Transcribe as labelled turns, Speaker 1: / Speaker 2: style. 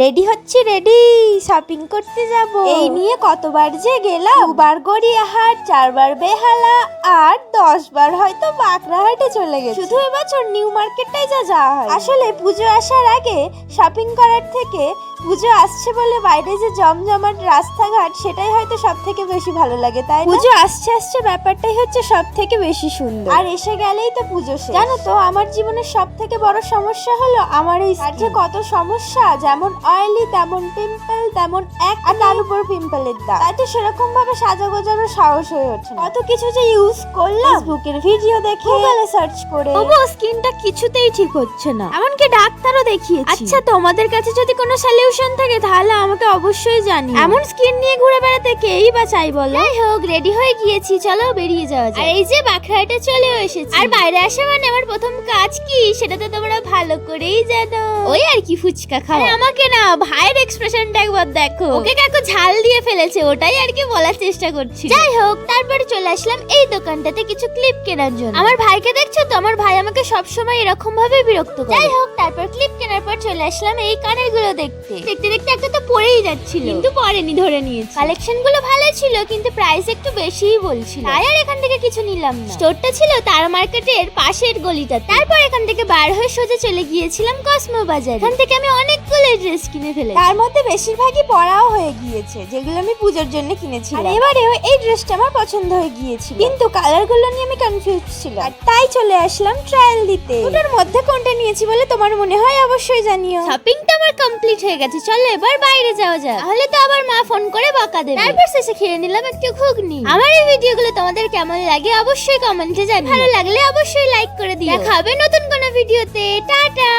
Speaker 1: Ready হচ্ছি, ready shopping করতে যাব। এই নিয়ে কতবার যে গেলাম, 2বার গড়িয়াহাট, 4বার বেহালা আর 10বার হয়তো বাঁকড়াহাটে চলে গেছি। শুধু এবছর নিউ মার্কেটটাই যা যাওয়া হয়। আসলে পুজো আসার আগে শপিং করার থেকে পুজো আসছে বলে বাইরে যে জমজমাট রাস্তাঘাট, সেটাই হয়তো সব থেকে বেশি ভালো লাগে। তাই পুজো আসছে আসছে ব্যাপারটাই হচ্ছে সব থেকে বেশি সুন্দর। আর এসে গেলেই তো পুজো শেষ। জানো তো আমার জীবনের সব থেকে বড় সমস্যা হলো আমার এই যে কত সমস্যা, যেমন অয়েলি, তেমন পিম্পল, তেমন আর তার উপর পিম্পলের দাগ। তাই তো সেরকম ভাবে সাজা গোজারও সাহস হয়ে ওঠে না। কত কিছু যে ইউজ করলাম, ফেসবুকের ভিডিও দেখে, গুগলে সার্চ করে, তবুও স্কিনটা কিছুতেই ঠিক হচ্ছে না। এমনকি ডাক্তারও দেখিয়েছি। আচ্ছা, তোমাদের কাছে যদি কোনো সলিউশন থাকে তাহলে আমাকে অবশ্যই জানিও। এমন স্কিন নিয়ে ঘুরে বেড়াতে কেই বা চাই বলো। যাই হোক, রেডি হয়ে গিয়েছি, চলো বেরিয়ে যাওয়া যাক। আর এই যে বাঁকড়াহাটে চলেও এসেছি। আর বাইরে আসা মানে আমার প্রথম কাজ কি সেটা তো তোমরা ভালো করেই জানো। ওই আর কি, ফুচকা খাওয়া। আমাকে না, ভাইয়ের এক্সপ্রেশনটা একবার দেখো। ওকে কাকু ঝাল দিয়ে ফেলেছে, ওটাই আর কি বলার চেষ্টা করছি। যাই হোক, তারপরে চলে আসলাম এই দোকানটাতে কিছু ক্লিপ কেনার জন্য। আমার ভাইকে দেখছো তো, আমার ভাই আমাকে সবসময় এরকম ভাবে বিরক্ত করে। যাই হোক, তারপর ক্লিপ কেনার পর চলে আসলাম এই কানের গুলো দেখতে দেখতে দেখতে একটা তো পরেই যাচ্ছিল, কিন্তু পরেনি, ধরে নিয়েছি। কালেকশন গুলো ভালো ছিল, কিন্তু প্রাইস একটু বেশিই বলছিল। তাই আর এখান থেকে কিছু নিলাম না। স্টোরটা ছিল তার মার্কেটের পাশের গলিটা। তারপর এখান থেকে বার হয়ে সোজা চলে গিয়েছিলাম কসমো বাজার। এখান থেকে আমি অনেকগুলো ড্রেস কিনে ফেলেছি। তার মধ্যে বেশিরভাগই পরাও হয়ে গিয়েছে, যেগুলো আমি পূজার জন্য কিনেছি। আর এবারেও এই ড্রেসটা আমার পছন্দ হয়ে গিয়েছিল, কিন্তু কালার গুলো নিয়ে আমি কনফিউজ ছিলাম। আর তাই চলে আসলাম ট্রায়াল দিতে। ওটার মধ্যে কোনটা নিয়েছি বলে তোমার মনে হয় অবশ্যই জানিও। শপিংটা আমার কমপ্লিট হয়ে গেছে, চলো এবার বাইরে যাওয়া যাক, তাহলে তো আবার মা ফোন করে বকা দেবে। তারপর শেষে খেয়ে নিলাম একটু ঘুগনি। আমার এই ভিডিওগুলো তোমাদের কেমন লাগে অবশ্যই কমেন্টে জানিও। ভালো লাগলে অবশ্যই লাইক করে দিও। দেখা হবে নতুন কোনো ভিডিওতে। টাটা।